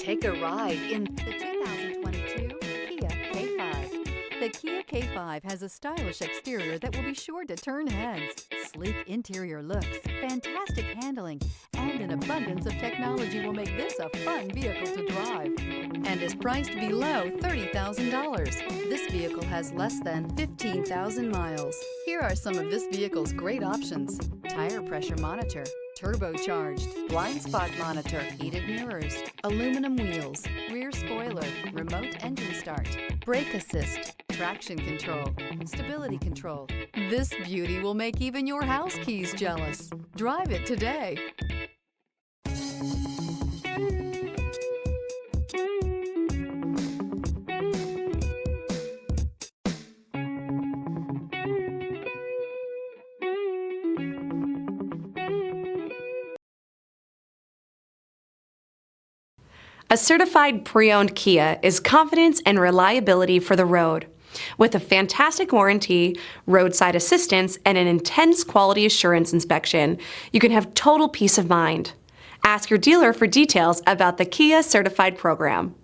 Take a ride in the 2022 Kia K5. The Kia K5 has a stylish exterior that will be sure to turn heads. Sleek interior looks, fantastic handling, and an abundance of technology will make this a fun vehicle to drive. And is priced below $30,000. This vehicle has less than 15,000 miles. Here are some of this vehicle's great options: tire pressure monitor, turbocharged, blind spot monitor, heated mirrors, aluminum wheels, rear spoiler, remote engine start, brake assist, traction control, stability control. This beauty will make even your house keys jealous. Drive it today. A certified pre-owned Kia is confidence and reliability for the road. With a fantastic warranty, roadside assistance, and an intense quality assurance inspection, you can have total peace of mind. Ask your dealer for details about the Kia Certified program.